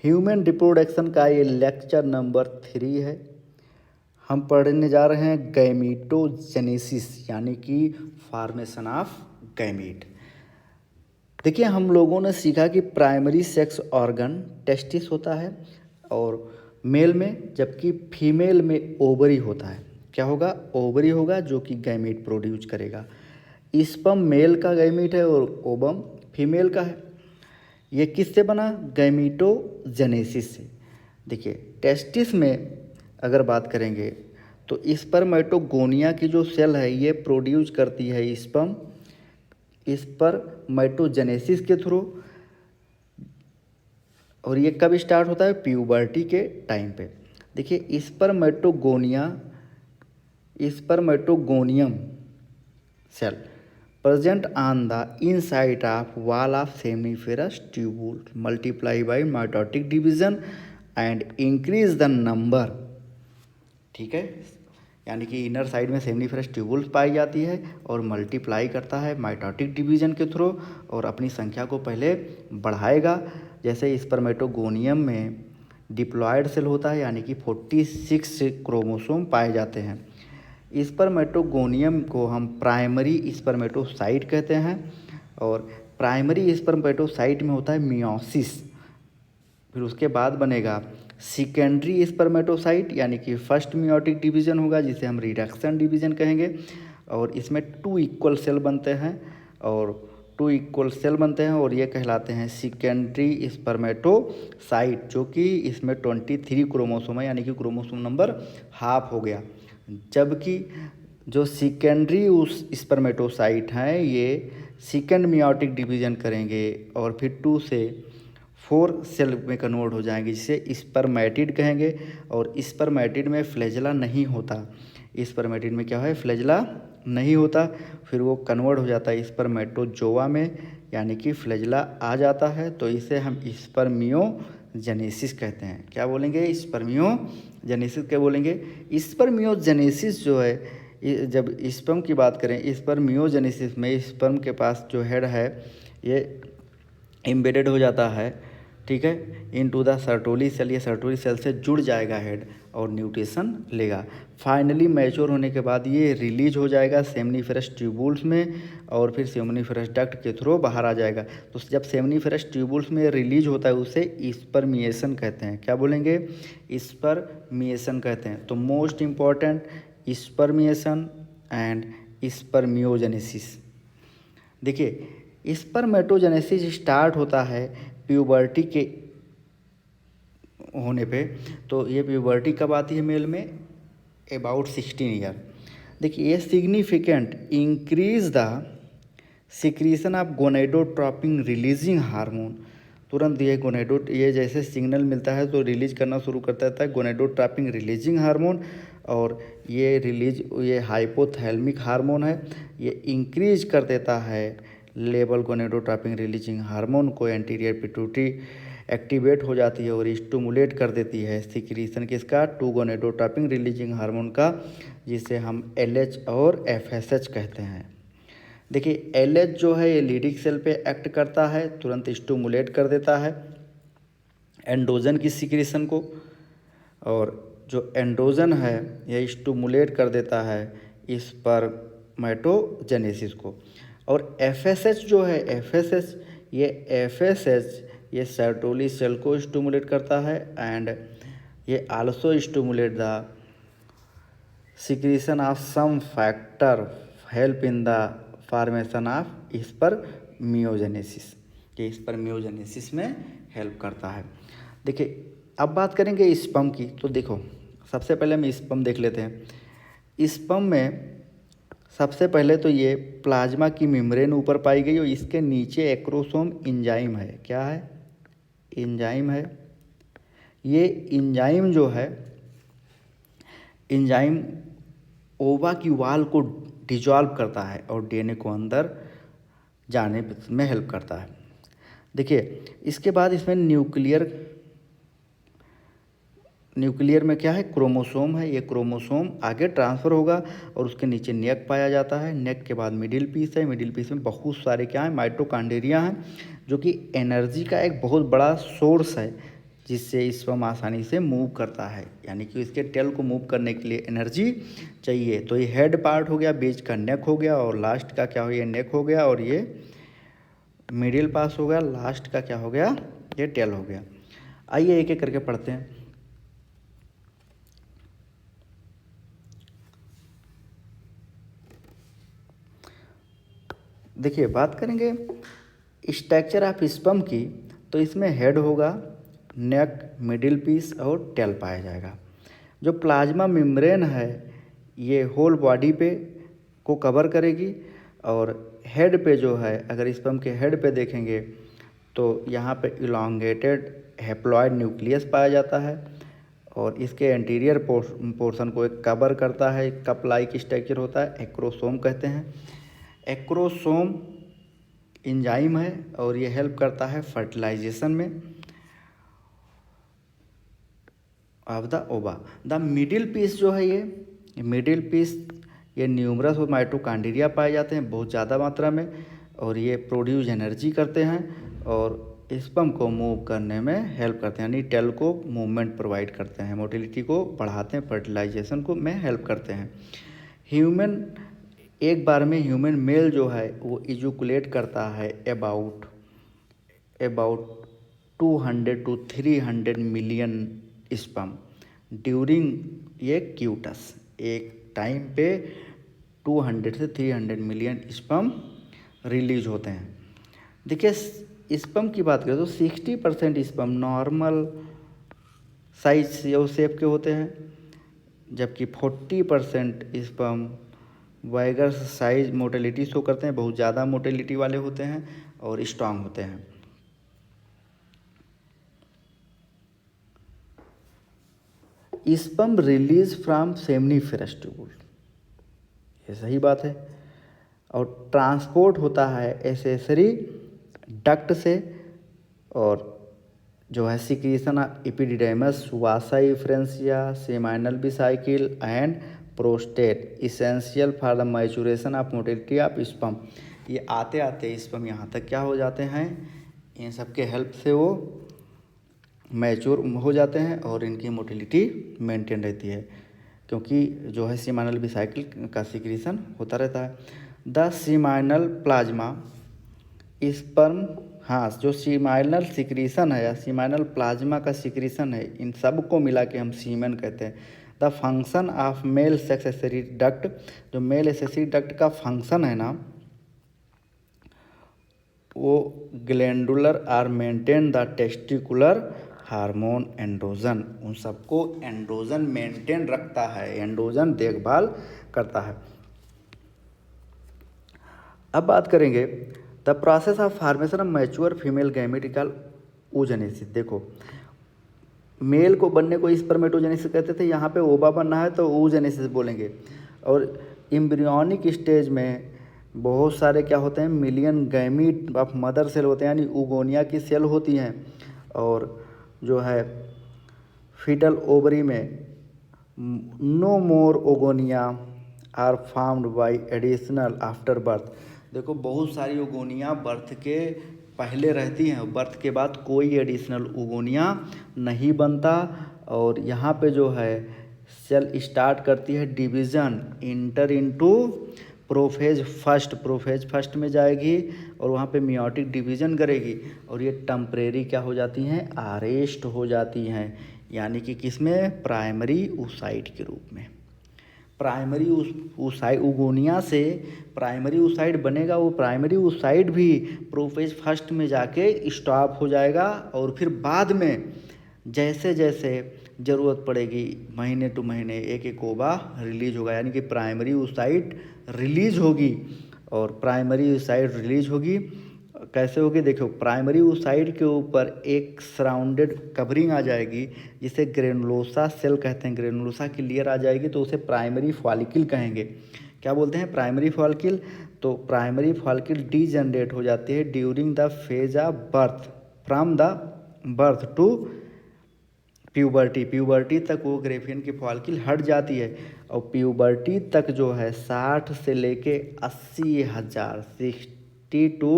Human reproduction का ये lecture number 3 है। हम पढ़ने जा रहे हैं गैमीटोजेनेसिस यानी कि फॉर्मेशन ऑफ गैमीट। देखिए, हम लोगों ने सीखा कि प्राइमरी सेक्स ऑर्गन टेस्टिस होता है और मेल में, जबकि फीमेल में ओवरी होता है। क्या होगा? ओवरी होगा जो कि गैमीट प्रोड्यूस करेगा। स्पर्म मेल का गैमीट है और ओवम फीमेल का है। ये किससे बना? गैमीटोजेनेसिस से। देखिए, टेस्टिस में अगर बात करेंगे तो स्पर्मेटोगोनिया की जो सेल है ये प्रोड्यूस करती है स्पर्म स्पर्मेटोजेनेसिस के थ्रू। और ये कब स्टार्ट होता है? प्यूबर्टी के टाइम पे। देखिए, spermatogonium cell present on the inside of wall of seminiferous tubule multiply by mitotic division and increase the number। ठीक है, यानी कि इनर साइड में सेमनीफेरस ट्यूबुल्स पाई जाती है और मल्टीप्लाई करता है माइटोटिक डिवीजन के थ्रू और अपनी संख्या को पहले बढ़ाएगा। जैसे स्पर्मेटोगोनियम में डिप्लॉयड सेल होता है, यानी कि 46 क्रोमोसोम पाए जाते हैं। स्पर्मेटोगोनियम को हम प्राइमरी स्पर्मेटोसाइट कहते हैं और प्राइमरी स्पर्मेटोसाइट में होता है मियोसिस। फिर उसके बाद बनेगा सेकेंडरी स्पर्मेटोसाइट, यानी कि फर्स्ट मियोटिक डिवीजन होगा जिसे हम रिडक्शन डिवीजन कहेंगे। और इसमें 2 इक्वल सेल बनते हैं और ये कहलाते हैं सेकेंडरी स्पर्मेटोसाइट, जो कि इसमें 23 क्रोमोसोम है, यानी कि क्रोमोसोम नंबर हाफ हो गया। जबकि जो सेकेंडरी उस स्पर्मेटोसाइट हैं ये सेकेंड मियोटिक डिवीजन करेंगे और फिर 2 से 4 सेल में कन्वर्ट हो जाएंगे, जिसे स्पर्मेटिड कहेंगे। और स्पर्मेटिड में फ्लैजेला नहीं होता। स्पर्मेटिड में क्या है? फ्लैजेला नहीं होता। फिर वो कन्वर्ट हो जाता है स्पर्मेटोजोआ में, यानी कि फ्लैजेला आ जाता है। तो इसे हम स्पर्मियोजेनेसिस कहते हैं। क्या बोलेंगे? स्पर्मियोजेनेसिस क्या बोलेंगे? स्पर्मियोजेनेसिस जो है, जब स्पर्म की बात करें, स्पर्मियोजेनेसिस में स्पर्म के पास जो हेड है ये एम्बेडेड हो जाता है, ठीक है, इनटू द सर्टोली सेल। ये सर्टोली सेल से जुड़ जाएगा हेड और न्यूट्रिशन लेगा। फाइनली मैच्योर होने के बाद ये रिलीज हो जाएगा सेमनीफेरस ट्यूबुल्स में और फिर सेमनीफेरस डक्ट के थ्रू बाहर आ जाएगा। तो जब सेमनीफेरस ट्यूबुल्स में रिलीज होता है उसे स्पर्मिएशन कहते हैं। क्या बोलेंगे? स्पर्मिएशन कहते हैं। तो most important spermiation and spermiogenesis. देखिए, स्पर्मेटोजेनेसिस स्टार्ट होता है प्यूबर्टी के होने पे। तो ये प्यूबर्टी कब आती है मेल में? About 16 year. देखिए, ये significant increase the secretion of gonadotropin releasing hormone. तुरंत ये जैसे सिग्नल मिलता है तो रिलीज करना शुरू करता है गोनेडोट्रोपिन रिलीजिंग हार्मोन। और ये हाइपोथैलेमिक हार्मोन है। ये इंक्रीज कर देता है लेवल गोनेडोट्रोपिन रिलीजिंग हार्मोन को। एंटीरियर पिट्यूटरी एक्टिवेट हो जाती है और स्टिमुलेट कर देती है सिक्रीशन किसका? 2 गोनेडोट्रोपिन रिलीजिंग हार्मोन का, जिसे हम LH और FSH कहते हैं। देखिए, LH जो है ये लीडिक सेल पे एक्ट करता है, तुरंत स्टिमुलेट कर देता है एंड्रोजन की सिक्रीशन को। और जो एंड्रोजन है यह स्टिमुलेट कर देता है स्पर्मेटोजेनेसिस को। और FSH जो है, FSH ये सर्टोली सेल को स्टिमुलेट करता है एंड ये also stimulate the secretion of some factor help in the formation of spermiogenesis. ये स्पर्मियोजेनेसिस में हेल्प करता है। देखिए, अब बात करेंगे स्पर्म की। तो देखो, सबसे पहले हम स्पर्म देख लेते हैं। स्पर्म में सबसे पहले तो ये प्लाज्मा की मेम्ब्रेन ऊपर पाई गई और इसके नीचे एक्रोसोम एंजाइम है। क्या है? एंजाइम है। ये एंजाइम जो है, एंजाइम ओवा की वाल को डिजॉल्व करता है और DNA को अंदर जाने में हेल्प करता है। देखिए, इसके बाद इसमें न्यूक्लियर में क्या है? क्रोमोसोम है। ये क्रोमोसोम आगे ट्रांसफ़र होगा और उसके नीचे नेक पाया जाता है। नेक के बाद मिडिल पीस है। मिडिल पीस में बहुत सारे क्या है? माइटोकॉन्ड्रिया हैं, जो कि एनर्जी का एक बहुत बड़ा सोर्स है। जिससे स्पर्म आसानी से मूव करता है, यानी कि इसके टेल को मूव करने के लिए एनर्जी चाहिए। तो ये हेड पार्ट हो गया, बीच का नेक हो गया, और लास्ट का क्या हो गया, नेक हो गया, और ये मिडिल पास हो गया, लास्ट का क्या हो गया, ये टेल हो गया। आइए एक एक करके पढ़ते हैं। देखिए बात करेंगे स्ट्रक्चर ऑफ स्पर्म की, तो इसमें हेड होगा, नेक, मिडिल पीस और टेल पाया जाएगा। जो प्लाज्मा मेम्ब्रेन है ये होल बॉडी पे को कवर करेगी, और हेड पे जो है, अगर स्पर्म के हेड पे देखेंगे तो यहाँ पे इलॉन्गेटेड हैप्लॉइड न्यूक्लियस पाया जाता है, और इसके एंटीरियर पोर्शन को एक कवर करता है, कप लाइक स्ट्रक्चर होता है, एक्रोसोम कहते हैं। एक्रोसोम एंजाइम है और ये हेल्प करता है फर्टिलाइजेशन में ऑफ द ओवा। द मिडिल पीस जो है, ये मिडिल पीस ये न्यूमरस और माइटोकॉन्ड्रिया पाए जाते हैं बहुत ज़्यादा मात्रा में, और ये प्रोड्यूस एनर्जी करते हैं और स्पर्म को मूव करने में हेल्प करते हैं, यानी टेल को मूवमेंट प्रोवाइड करते हैं, मोटिलिटी को बढ़ाते हैं, फर्टिलाइजेशन को में हेल्प करते हैं। ह्यूमन एक बार में ह्यूमन मेल जो है वो इजुकुलेट करता है about 200 to 300 million sperm during ये क्यूटस। एक टाइम पे 200 से 300 मिलियन स्पर्म रिलीज होते हैं। देखिए स्पर्म की बात करें तो 60% स्पर्म नॉर्मल साइज या शेप के होते हैं, जबकि 40% sperm vigour size motility show करते हैं, बहुत ज़्यादा मोटिलिटी वाले होते हैं और स्ट्रांग होते हैं। Sperm release from seminiferous tubule, ये सही बात है, और ट्रांसपोर्ट होता है एसेसरी डक्ट से, और जो है secretion epididymis, vasa efferentia, seminal vesicle and prostate essential for the maturation of motility of sperm. ये आते आते स्पर्म यहाँ तक क्या हो जाते हैं, इन सब के हेल्प से वो मैच्योर हो जाते हैं और इनकी मोटिलिटी मेंटेन रहती है, क्योंकि जो है सीमाइनल बिसाइकिल का सिक्रीशन होता रहता है। द सीमाइनल प्लाज्मा स्पर्म, हाँ जो सीमाइनल सिक्रीशन है या सीमाइनल प्लाज्मा का सिक्रीशन है, इन सब को मिला के हम सीमेन कहते हैं। The function of male sex accessory duct, जो मेल एक्सेसरी डक्ट का फंक्शन है ना, वो glandular are maintain the testicular hormone androgen, उन सबको एंड्रोजन मेंटेन रखता है, एंड्रोजन देखभाल करता है। अब बात करेंगे the process of formation of mature female gametical oogenesis. देखो मेल को बनने को स्पर्मेटोजेनेसिस कहते थे, यहाँ पे ओवा बनना है तो ओजेनेसिस बोलेंगे। और एम्ब्रियोनिक स्टेज में बहुत सारे क्या होते हैं, million gamete of mother cell होते हैं, यानी उगोनिया की सेल होती हैं, और जो है फीटल ओवरी में no more oogonia are formed by additional after birth. देखो बहुत सारी ओगोनिया बर्थ के पहले रहती हैं, बर्थ के बाद कोई एडिशनल ओगोनिया नहीं बनता, और यहाँ पे जो है सेल स्टार्ट करती है division, inter into prophase first में जाएगी, और वहाँ पे मियोटिक डिवीज़न करेगी, और ये टेम्परेरी क्या हो जाती हैं, अरेस्ट हो जाती हैं, यानी कि किसमें, प्राइमरी oocyte के रूप में। प्राइमरी oocyte उगोनिया से प्राइमरी oocyte बनेगा, वो प्राइमरी oocyte भी प्रोफेज फर्स्ट में जाके स्टॉप हो जाएगा, और फिर बाद में जैसे जैसे ज़रूरत पड़ेगी महीने टू महीने एक एक ओवा रिलीज होगा, यानी कि प्राइमरी oocyte रिलीज होगी। और प्राइमरी oocyte रिलीज होगी कैसे होगी, देखो प्राइमरी oocyte के ऊपर एक सराउंडेड कवरिंग आ जाएगी, जिसे ग्रेनुलोसा सेल कहते हैं, ग्रेनुलोसा की लेयर आ जाएगी, तो उसे प्राइमरी फॉलिकल कहेंगे। क्या बोलते हैं, प्राइमरी फॉलिकल। तो प्राइमरी फॉलिकल डीजनरेट हो जाती है during the phase of birth, from the birth to puberty तक वो ग्रेफियन की फॉलिकल हट जाती है, और प्यूबर्टी तक जो है 60 से लेके 80,000 60 to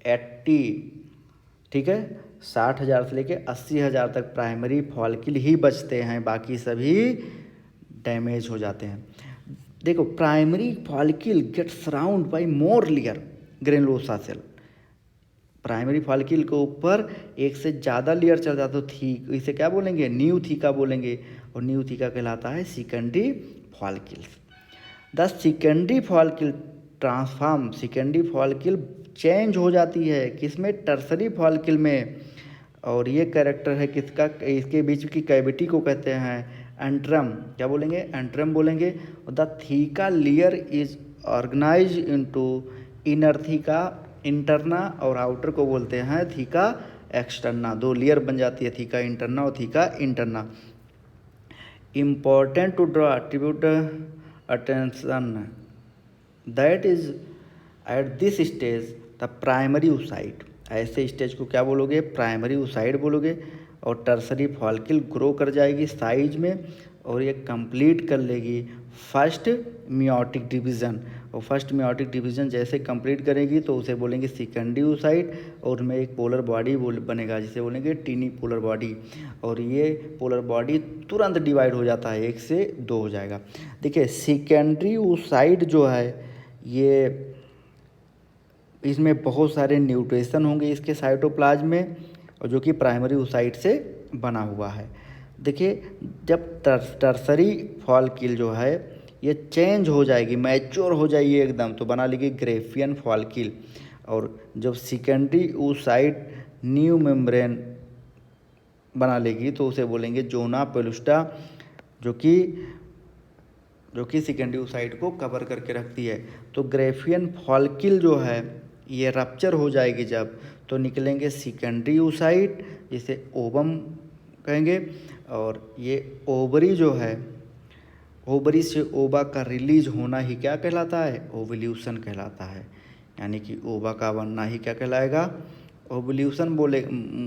80, ठीक है, 60,000 से लेके 80,000 तक प्राइमरी फॉलिकल ही बचते हैं, बाकी सभी डैमेज हो जाते हैं। देखो, primary follicle get surround by more layer granulosa cell. Primary follicle के ऊपर एक से ज़्यादा लेयर चढ़ जाता तो थीक, इसे क्या बोलेंगे, न्यू थीका बोलेंगे, और न्यू थीका कहलाता है secondary follicles. The secondary follicle transform, secondary follicle change हो जाती है किसमें, टर्सरी फॉलिकल में। और ये कैरेक्टर है किसका, इसके बीच की कैविटी को कहते हैं एंट्रम, क्या बोलेंगे, एंट्रम बोलेंगे। The theca layer is organise into inner theca interna, और आउटर को बोलते हैं थीका एक्सटर्ना। दो लेयर बन जाती है, थीका इंटरना और theca interna. Important to draw attribute attention that is at this stage the primary oocyte। ऐसे स्टेज को क्या बोलोगे, प्राइमरी oocyte बोलोगे। और टर्सरी फॉलिकल ग्रो कर जाएगी साइज में, और ये कंप्लीट कर लेगी फर्स्ट मियोटिक डिवीज़न। और फर्स्ट मियोटिक डिवीज़न जैसे कंप्लीट करेगी तो उसे बोलेंगे सेकेंडरी oocyte, और उनमें एक पोलर बॉडी बनेगा जिसे बोलेंगे टीनी पोलर बॉडी। और ये पोलर बॉडी तुरंत डिवाइड हो जाता है, 1 से 2 हो जाएगा। देखिए, सेकेंडरी oocyte जो है ये, इसमें बहुत सारे न्यूट्रिशन होंगे इसके साइटोप्लाज्म में, और जो कि प्राइमरी oocyte से बना हुआ है। देखिए, जब टर्सरी फॉलिकल जो है ये चेंज हो जाएगी, मैच्योर हो जाएगी एकदम, तो बना लेगी ग्रेफियन फॉलिकल। और जब सेकेंडरी oocyte न्यू मेम्ब्रेन बना लेगी तो उसे बोलेंगे जोना पेलुस्टा, जो कि सेकेंडरी oocyte को कवर करके रखती है। तो ग्रेफियन फॉलिकल जो है ये रप्चर हो जाएगी जब, तो निकलेंगे सेकेंडरी oocyte, जिसे ओवम कहेंगे। और ये ओवरी जो है, ओवरी से ओवा का रिलीज होना ही क्या कहलाता है, ओवल्यूशन कहलाता है। यानी कि ओवा का बनना ही क्या कहलाएगा, ओवल्यूशन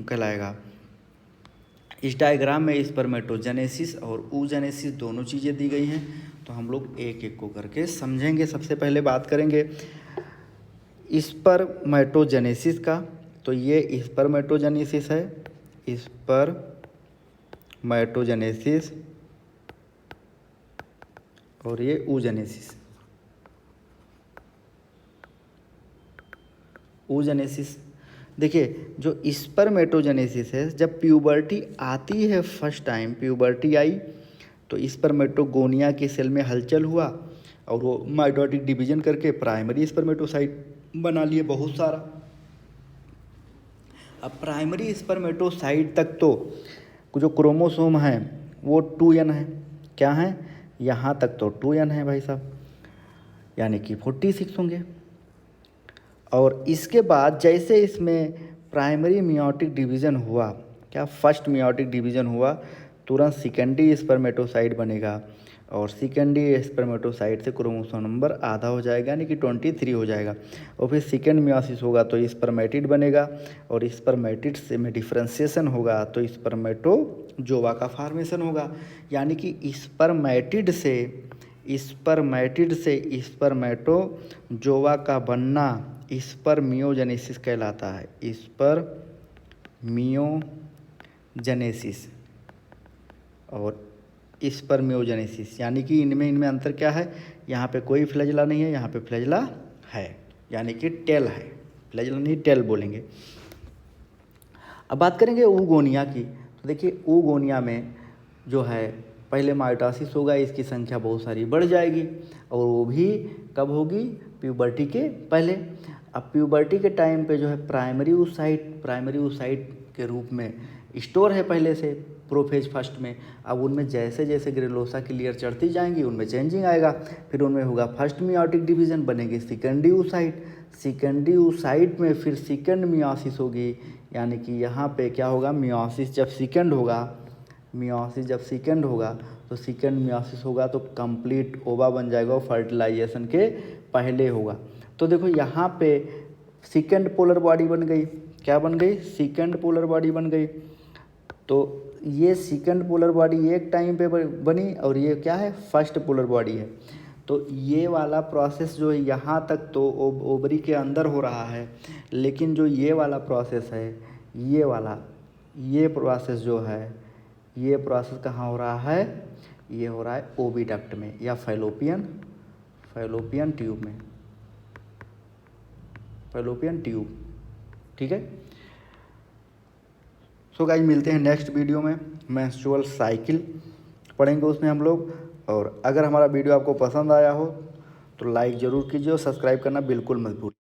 कहलाएगा। इस डायग्राम में स्पर्मेटोजेनेसिस और oogenesis दोनों चीज़ें दी गई हैं, तो हम लोग एक एक को करके समझेंगे। सबसे पहले बात करेंगे स्पर्मेटोजेनेसिस का। तो ये स्पर्मेटोजेनेसिस है, स्पर्मेटोजेनेसिस, और ये oogenesis। oogenesis देखिए, जो स्पर्मेटोजेनेसिस है, जब प्यूबर्टी आती है, फर्स्ट टाइम प्यूबर्टी आई तो स्पर्मेटोगोनिया के सेल में हलचल हुआ, और वो माइटोटिक डिवीजन करके प्राइमरी स्पर्मेटोसाइट बना लिए बहुत सारा। अब प्राइमरी स्पर्मेटोसाइट तक तो जो क्रोमोसोम है वो 2n है, क्या है, यहाँ तक तो 2n है भाई साहब, यानी कि 46 होंगे। और इसके बाद जैसे इसमें प्राइमरी मियोटिक डिवीज़न हुआ, क्या फर्स्ट मियोटिक डिवीज़न हुआ, तुरंत सेकेंडरी स्पर्मेटोसाइट बनेगा, और सेकेंडरी स्पर्मेटोसाइट से क्रोमोसोम नंबर आधा हो जाएगा, यानी कि 23 हो जाएगा। और फिर सेकेंड मियोसिस होगा तो स्पर्मेटिड बनेगा, और स्पर्मेटिड से में डिफ्रेंसिएशन होगा तो स्पर्मेटोजोआ का फॉर्मेशन होगा। यानी कि स्पर्मेटिड से स्पर्मेटोजोआ का बनना स्पर्मियोजेनेसिस कहलाता है, स्पर्मियोजेनेसिस और स्पर्मियोजेनेसिस। यानी कि इनमें अंतर क्या है, यहाँ पे कोई फ्लैजिला नहीं है, यहाँ पे फ्लैजिला है, यानी कि टेल है, फ्लैजिला नहीं टेल बोलेंगे। अब बात करेंगे oogonia की। तो देखिए, oogonia में जो है पहले माइटोसिस होगा, इसकी संख्या बहुत सारी बढ़ जाएगी, और वो भी कब होगी, प्यूबर्टी के पहले। अब प्यूबर्टी के टाइम पे जो है प्राइमरी oocyte के रूप में स्टोर है पहले से प्रोफेज फर्स्ट में। अब उनमें जैसे जैसे ग्रेनुलोसा की लेयर चढ़ती जाएंगी उनमें चेंजिंग आएगा, फिर उनमें होगा फर्स्ट मियोटिक डिवीज़न, बनेगी सेकेंडरी oocyte। सेकेंडरी oocyte में फिर सेकेंड मियोसिस होगी, यानी कि यहाँ पे क्या होगा, मियोसिस जब सेकेंड होगा तो सेकेंड मियोसिस होगा तो कंप्लीट ओवा बन जाएगा, और फर्टिलाइजेशन के पहले होगा। तो देखो, यहाँ पे सेकेंड पोलर बॉडी बन गई, क्या बन गई, सेकेंड पोलर बॉडी बन गई। तो ये सेकेंड पोलर बॉडी एक टाइम पे बनी, और ये क्या है, फर्स्ट पोलर बॉडी है। तो ये वाला प्रोसेस जो है यहाँ तक तो ओवरी के अंदर हो रहा है, लेकिन जो ये वाला प्रोसेस है ये वाला ये प्रोसेस जो है, ये प्रोसेस कहाँ हो रहा है, ये हो रहा है ओविडक्ट में या फैलोपियन ट्यूब में, फैलोपियन ट्यूब। ठीक है। सो गाइस मिलते हैं नेक्स्ट वीडियो में, मेंस्ट्रुअल साइकिल पढ़ेंगे उसमें हम लोग। और अगर हमारा वीडियो आपको पसंद आया हो तो लाइक ज़रूर कीजिए और सब्सक्राइब करना बिल्कुल मत भूलिए।